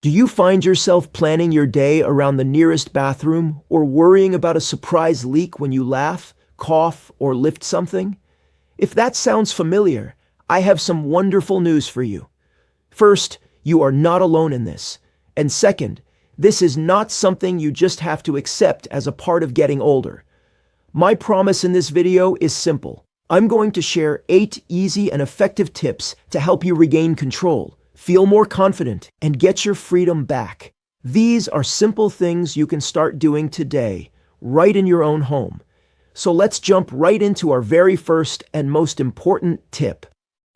Do you find yourself planning your day around the nearest bathroom or worrying about a surprise leak when you laugh, cough, or lift something? If that sounds familiar, I have some wonderful news for you. First, you are not alone in this. And second, this is not something you just have to accept as a part of getting older. My promise in this video is simple. I'm going to share 8 easy and effective tips to help you regain control, feel more confident, and get your freedom back. These are simple things you can start doing today, right in your own home. So let's jump right into our very first and most important tip.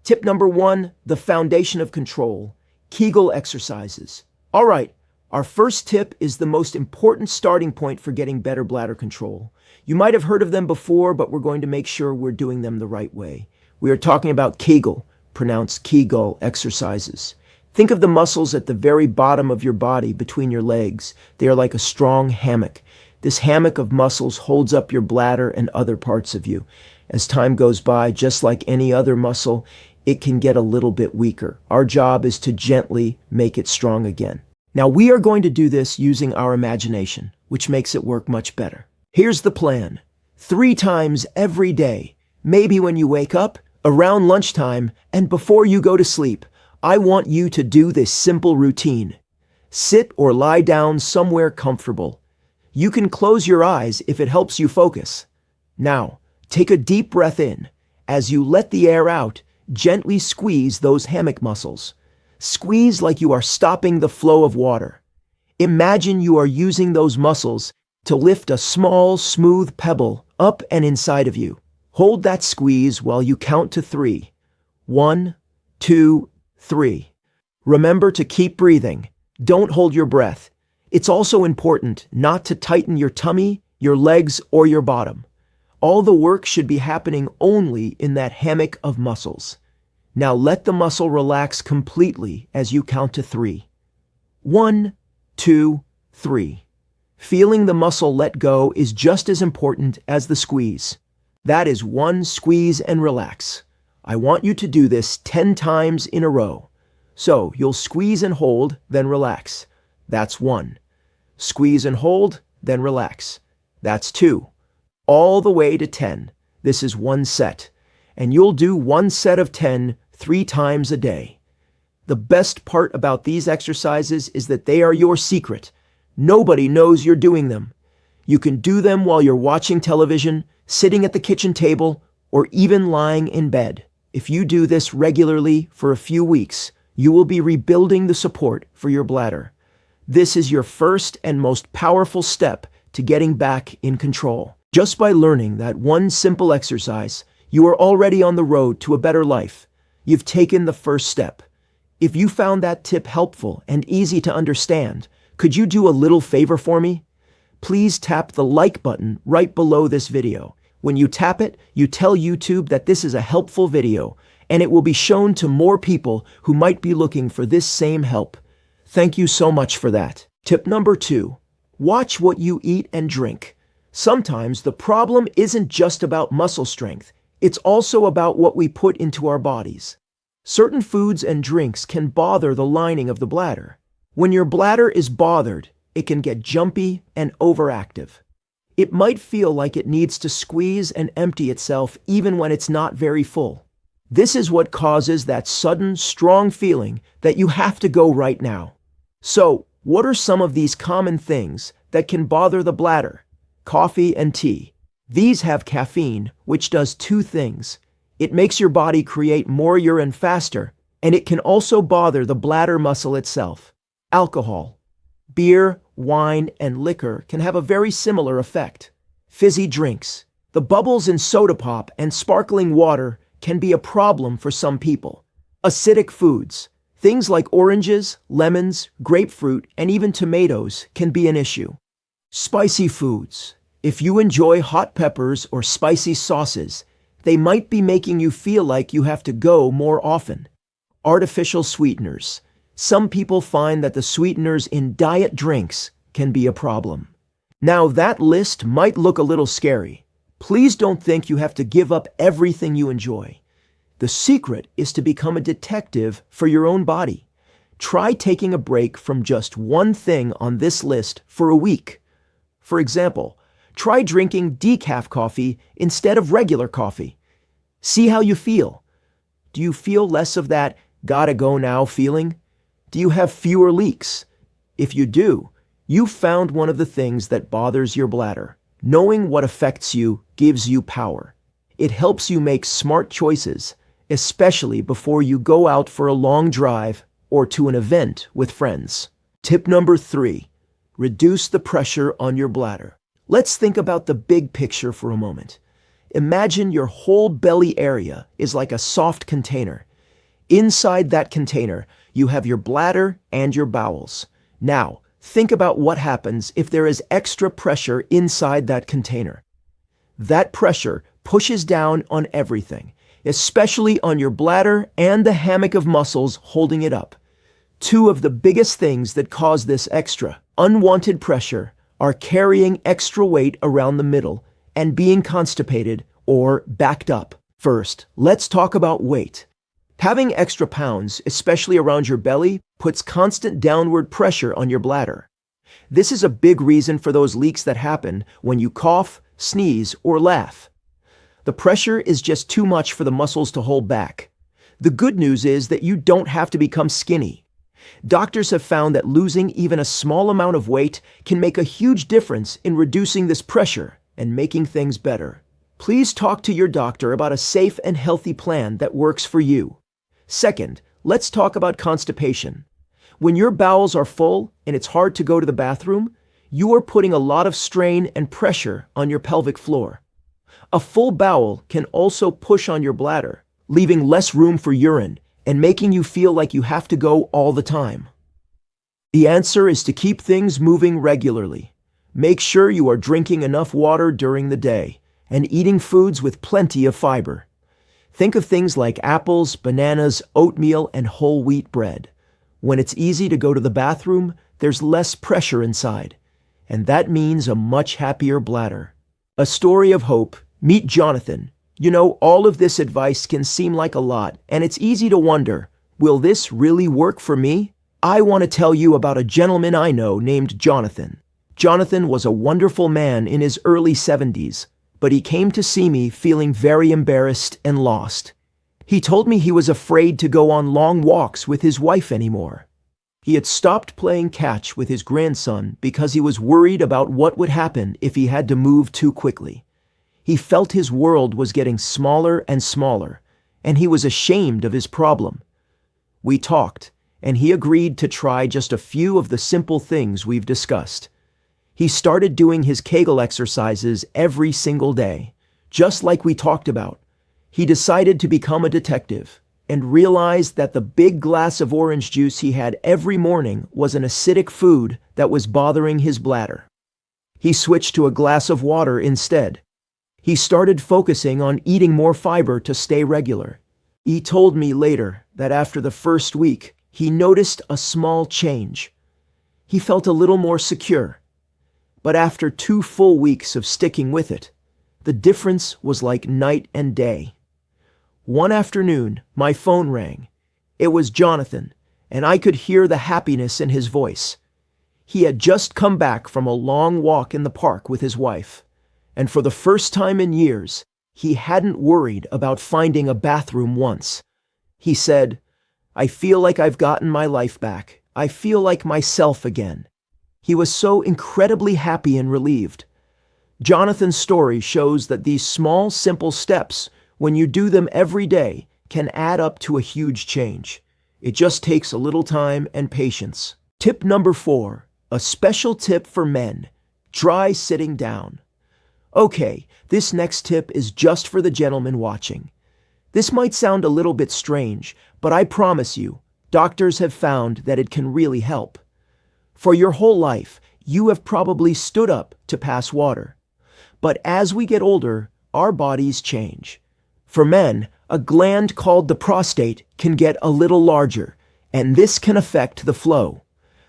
Tip number 1, the foundation of control, Kegel exercises. All right, our first tip is the most important starting point for getting better bladder control. You might have heard of them before, but we're going to make sure we're doing them the right way. We are talking about Kegel, pronounced Kegel exercises. Think of the muscles at the very bottom of your body between your legs. They are like a strong hammock. This hammock of muscles holds up your bladder and other parts of you. As time goes by, just like any other muscle, it can get a little bit weaker. Our job is to gently make it strong again. Now, we are going to do this using our imagination, which makes it work much better. Here's the plan. 3 times every day, maybe when you wake up, around lunchtime, and before you go to sleep, I want you to do this simple routine. Sit or lie down somewhere comfortable. You can close your eyes if it helps you focus. Now, take a deep breath in. As you let the air out, gently squeeze those hammock muscles. Squeeze like you are stopping the flow of water. Imagine you are using those muscles to lift a small, smooth pebble up and inside of you. Hold that squeeze while you count to 3. 1, 2, 3. Remember to keep breathing. Don't hold your breath. It's also important not to tighten your tummy, your legs, or your bottom. All the work should be happening only in that hammock of muscles. Now let the muscle relax completely as you count to 3. 1, 2, 3. Feeling the muscle let go is just as important as the squeeze. That is 1 squeeze and relax. I want you to do this 10 times in a row. So you'll squeeze and hold, then relax. That's 1. Squeeze and hold, then relax. That's 2. All the way to 10. This is 1 set. And you'll do 1 set of 10 3 times a day. The best part about these exercises is that they are your secret. Nobody knows you're doing them. You can do them while you're watching television, sitting at the kitchen table, or even lying in bed. If you do this regularly for a few weeks, you will be rebuilding the support for your bladder. This is your first and most powerful step to getting back in control. Just by learning that 1 simple exercise, you are already on the road to a better life. You've taken the first step. If you found that tip helpful and easy to understand, could you do a little favor for me? Please tap the like button right below this video. When you tap it, you tell YouTube that this is a helpful video, and it will be shown to more people who might be looking for this same help. Thank you so much for that. Tip number 2, watch what you eat and drink. Sometimes the problem isn't just about muscle strength. It's also about what we put into our bodies. Certain foods and drinks can bother the lining of the bladder. When your bladder is bothered, it can get jumpy and overactive. It might feel like it needs to squeeze and empty itself even when it's not very full. This is what causes that sudden, strong feeling that you have to go right now. So, what are some of these common things that can bother the bladder? Coffee and tea. These have caffeine, which does 2 things. It makes your body create more urine faster, and it can also bother the bladder muscle itself. Alcohol. Beer, wine, and liquor can have a very similar effect. Fizzy drinks. The bubbles in soda pop and sparkling water can be a problem for some people. Acidic foods. Things like oranges, lemons, grapefruit, and even tomatoes can be an issue. Spicy foods. If you enjoy hot peppers or spicy sauces, they might be making you feel like you have to go more often. Artificial sweeteners. Some people find that the sweeteners in diet drinks can be a problem. Now, that list might look a little scary. Please don't think you have to give up everything you enjoy. The secret is to become a detective for your own body. Try taking a break from just one thing on this list for a week. For example, try drinking decaf coffee instead of regular coffee. See how you feel. Do you feel less of that gotta go now feeling? Do you have fewer leaks? If you do, you found one of the things that bothers your bladder. Knowing what affects you gives you power. It helps you make smart choices, especially before you go out for a long drive or to an event with friends. Tip number 3, reduce the pressure on your bladder. Let's think about the big picture for a moment. Imagine your whole belly area is like a soft container. Inside that container, you have your bladder and your bowels. Now, think about what happens if there is extra pressure inside that container. That pressure pushes down on everything, especially on your bladder and the hammock of muscles holding it up. Two of the biggest things that cause this extra, unwanted pressure are carrying extra weight around the middle and being constipated or backed up. First, let's talk about weight. Having extra pounds, especially around your belly, puts constant downward pressure on your bladder. This is a big reason for those leaks that happen when you cough, sneeze, or laugh. The pressure is just too much for the muscles to hold back. The good news is that you don't have to become skinny. Doctors have found that losing even a small amount of weight can make a huge difference in reducing this pressure and making things better. Please talk to your doctor about a safe and healthy plan that works for you. Second, let's talk about constipation. When your bowels are full and it's hard to go to the bathroom, you are putting a lot of strain and pressure on your pelvic floor. A full bowel can also push on your bladder, leaving less room for urine and making you feel like you have to go all the time. The answer is to keep things moving regularly. Make sure you are drinking enough water during the day and eating foods with plenty of fiber. Think of things like apples, bananas, oatmeal, and whole wheat bread. When it's easy to go to the bathroom, there's less pressure inside, and that means a much happier bladder. A story of hope. Meet Jonathan. You know, all of this advice can seem like a lot, and it's easy to wonder, will this really work for me? I want to tell you about a gentleman I know named Jonathan. Jonathan was a wonderful man in his early 70s, but he came to see me feeling very embarrassed and lost. He told me he was afraid to go on long walks with his wife anymore. He had stopped playing catch with his grandson because he was worried about what would happen if he had to move too quickly. He felt his world was getting smaller and smaller, and he was ashamed of his problem. We talked, and he agreed to try just a few of the simple things we've discussed. He started doing his Kegel exercises every single day, just like we talked about. He decided to become a detective and realized that the big glass of orange juice he had every morning was an acidic food that was bothering his bladder. He switched to a glass of water instead. He started focusing on eating more fiber to stay regular. He told me later that after the first week, he noticed a small change. He felt a little more secure. But after 2 full weeks of sticking with it, the difference was like night and day. One afternoon, my phone rang. It was Jonathan, and I could hear the happiness in his voice. He had just come back from a long walk in the park with his wife, and for the first time in years, he hadn't worried about finding a bathroom once. He said, "I feel like I've gotten my life back. I feel like myself again." He was so incredibly happy and relieved. Jonathan's story shows that these small, simple steps, when you do them every day, can add up to a huge change. It just takes a little time and patience. Tip number 4, a special tip for men. Try sitting down. Okay, this next tip is just for the gentleman watching. This might sound a little bit strange, but I promise you, doctors have found that it can really help. For your whole life, you have probably stood up to pass water. But as we get older, our bodies change. For men, a gland called the prostate can get a little larger, and this can affect the flow.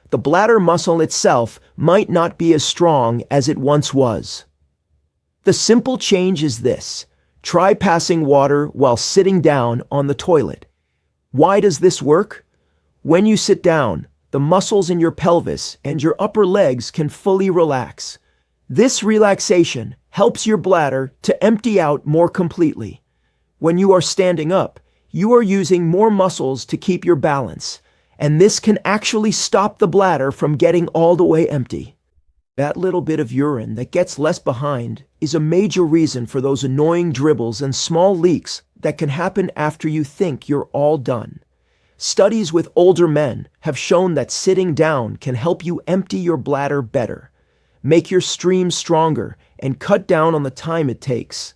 The bladder muscle itself might not be as strong as it once was. The simple change is this: try passing water while sitting down on the toilet. Why does this work? When you sit down, the muscles in your pelvis and your upper legs can fully relax. This relaxation helps your bladder to empty out more completely. When you are standing up, you are using more muscles to keep your balance, and this can actually stop the bladder from getting all the way empty. That little bit of urine that gets left behind is a major reason for those annoying dribbles and small leaks that can happen after you think you're all done. Studies with older men have shown that sitting down can help you empty your bladder better, make your stream stronger, and cut down on the time it takes.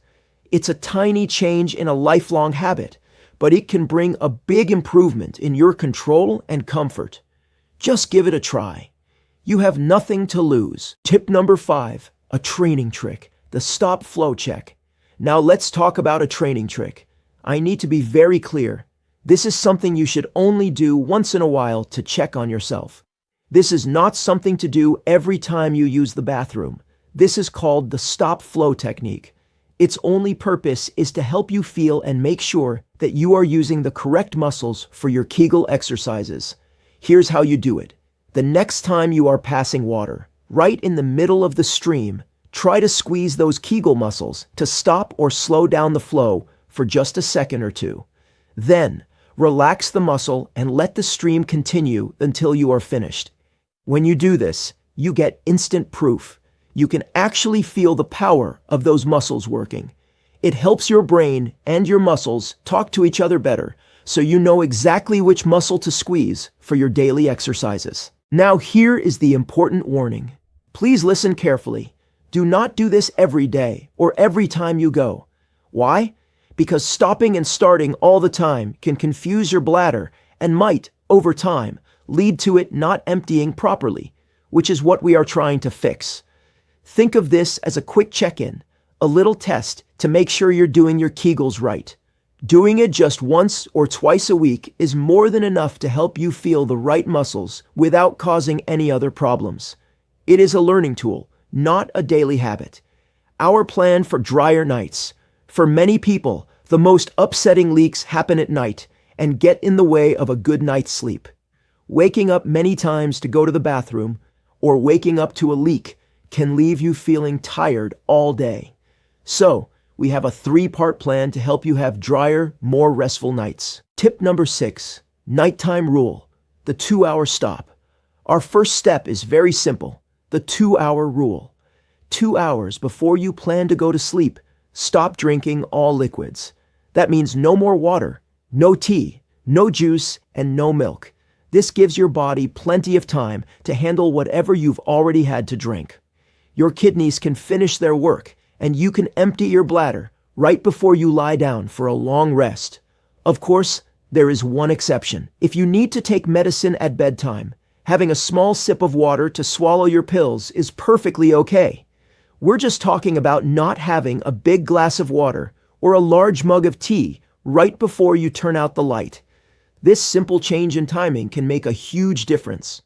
It's a tiny change in a lifelong habit, but it can bring a big improvement in your control and comfort. Just give it a try. You have nothing to lose. Tip number 5, a training trick, the stop flow check. Now let's talk about a training trick. I need to be very clear. This is something you should only do once in a while to check on yourself. This is not something to do every time you use the bathroom. This is called the stop flow technique. Its only purpose is to help you feel and make sure that you are using the correct muscles for your Kegel exercises. Here's how you do it. The next time you are passing water, right in the middle of the stream, try to squeeze those Kegel muscles to stop or slow down the flow for just a second or two. Then, relax the muscle and let the stream continue until you are finished. When you do this, you get instant proof. You can actually feel the power of those muscles working. It helps your brain and your muscles talk to each other better, so you know exactly which muscle to squeeze for your daily exercises. Now here is the important warning. Please listen carefully. Do not do this every day or every time you go. Why? Because stopping and starting all the time can confuse your bladder and might, over time, lead to it not emptying properly, which is what we are trying to fix. Think of this as a quick check-in, a little test to make sure you're doing your Kegels right. Doing it just once or twice a week is more than enough to help you feel the right muscles without causing any other problems. It is a learning tool, not a daily habit. Our plan for drier nights. For many people, the most upsetting leaks happen at night and get in the way of a good night's sleep. Waking up many times to go to the bathroom or waking up to a leak can leave you feeling tired all day. So, we have a 3-part plan to help you have drier, more restful nights. Tip number 6, nighttime rule, the 2-hour stop. Our first step is very simple, the 2-hour rule. 2 hours before you plan to go to sleep, stop drinking all liquids. That means no more water, no tea, no juice, and no milk. This gives your body plenty of time to handle whatever you've already had to drink. Your kidneys can finish their work, and you can empty your bladder right before you lie down for a long rest. Of course, there is one exception. If you need to take medicine at bedtime, having a small sip of water to swallow your pills is perfectly okay. We're just talking about not having a big glass of water or a large mug of tea right before you turn out the light. This simple change in timing can make a huge difference.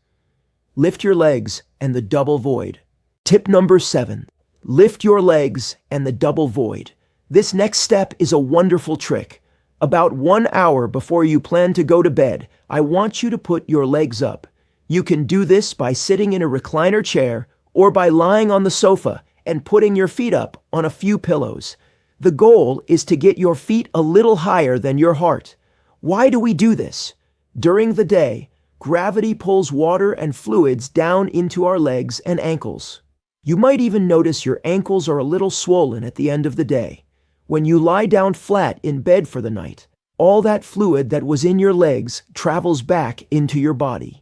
Lift your legs and the double void. Tip number 7. Lift your legs and the double void. This next step is a wonderful trick. About 1 hour before you plan to go to bed, I want you to put your legs up. You can do this by sitting in a recliner chair or by lying on the sofa and putting your feet up on a few pillows. The goal is to get your feet a little higher than your heart. Why do we do this? During the day, gravity pulls water and fluids down into our legs and ankles. You might even notice your ankles are a little swollen at the end of the day. When you lie down flat in bed for the night, all that fluid that was in your legs travels back into your body.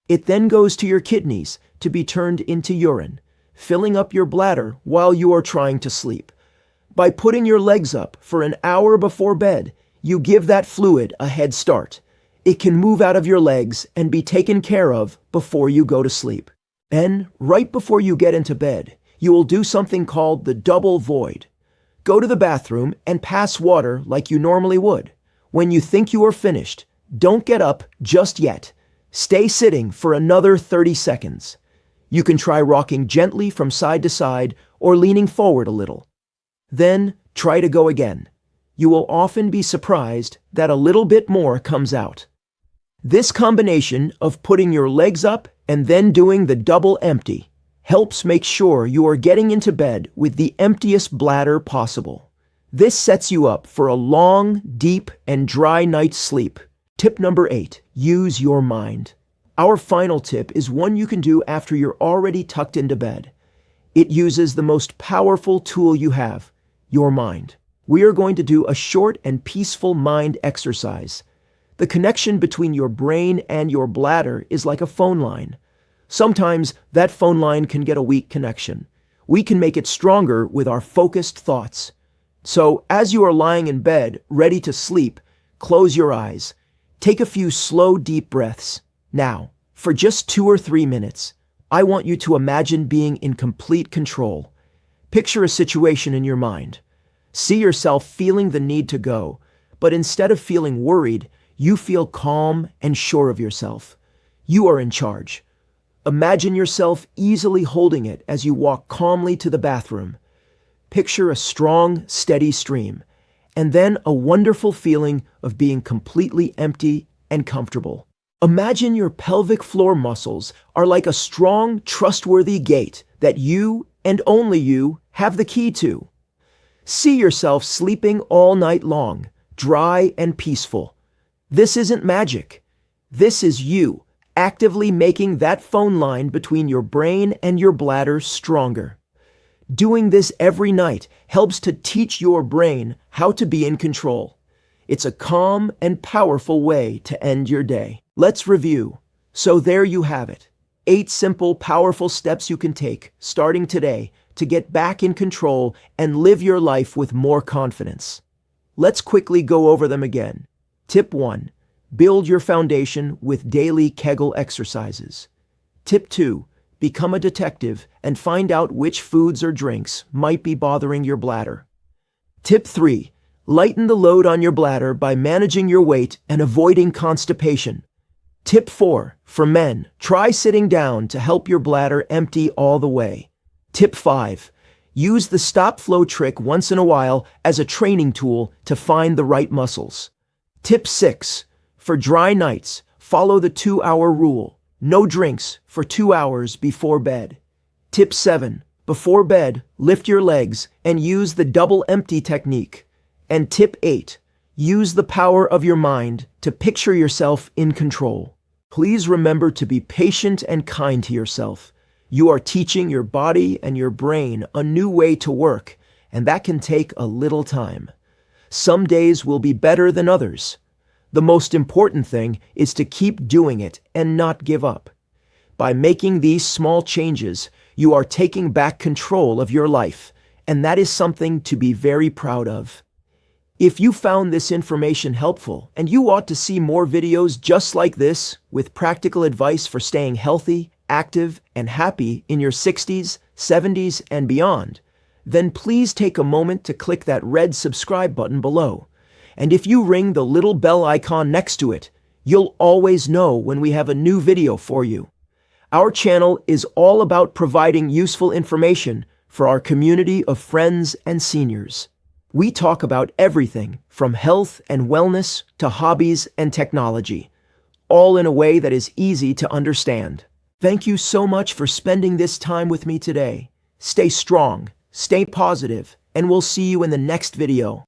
It then goes to your kidneys to be turned into urine, filling up your bladder while you are trying to sleep. By putting your legs up for an hour before bed, you give that fluid a head start. It can move out of your legs and be taken care of before you go to sleep. Then, right before you get into bed, you will do something called the double void. Go to the bathroom and pass water like you normally would. When you think you are finished, don't get up just yet. Stay sitting for another 30 seconds. You can try rocking gently from side to side or leaning forward a little. Then, try to go again. You will often be surprised that a little bit more comes out. This combination of putting your legs up and then doing the double empty helps make sure you are getting into bed with the emptiest bladder possible. This sets you up for a long, deep, and dry night's sleep. Tip number 8, use your mind. Our final tip is one you can do after you're already tucked into bed. It uses the most powerful tool you have, your mind. We are going to do a short and peaceful mind exercise. The connection between your brain and your bladder is like a phone line. Sometimes that phone line can get a weak connection. We can make it stronger with our focused thoughts. So, as you are lying in bed, ready to sleep, close your eyes. Take a few slow, deep breaths. Now, for just 2 or 3 minutes, I want you to imagine being in complete control. Picture a situation in your mind. See yourself feeling the need to go, but instead of feeling worried, you feel calm and sure of yourself. You are in charge. Imagine yourself easily holding it as you walk calmly to the bathroom. Picture a strong, steady stream, and then a wonderful feeling of being completely empty and comfortable. Imagine your pelvic floor muscles are like a strong, trustworthy gate that you, and only you, have the key to. See yourself sleeping all night long, dry and peaceful. This isn't magic. This is you actively making that phone line between your brain and your bladder stronger. Doing this every night helps to teach your brain how to be in control. It's a calm and powerful way to end your day. Let's review. So there you have it. 8 simple, powerful steps you can take, starting today, to get back in control and live your life with more confidence. Let's quickly go over them again. Tip 1. Build your foundation with daily Kegel exercises. Tip 2. Become a detective and find out which foods or drinks might be bothering your bladder. Tip 3. Lighten the load on your bladder by managing your weight and avoiding constipation. Tip 4. For men, try sitting down to help your bladder empty all the way. Tip 5. Use the stop flow trick once in a while as a training tool to find the right muscles. Tip 6. For dry nights, follow the 2-hour rule. No drinks for 2 hours before bed. Tip 7. Before bed, lift your legs and use the double empty technique. And tip 8. Use the power of your mind to picture yourself in control. Please remember to be patient and kind to yourself. You are teaching your body and your brain a new way to work, and that can take a little time. Some days will be better than others. The most important thing is to keep doing it and not give up. By making these small changes, you are taking back control of your life, and that is something to be very proud of. If you found this information helpful, and you want to see more videos just like this with practical advice for staying healthy, active, and happy in your 60s, 70s, and beyond, then please take a moment to click that red subscribe button below. And if you ring the little bell icon next to it, you'll always know when we have a new video for you. Our channel is all about providing useful information for our community of friends and seniors. We talk about everything from health and wellness to hobbies and technology, all in a way that is easy to understand. Thank you so much for spending this time with me today. Stay strong, stay positive, and we'll see you in the next video.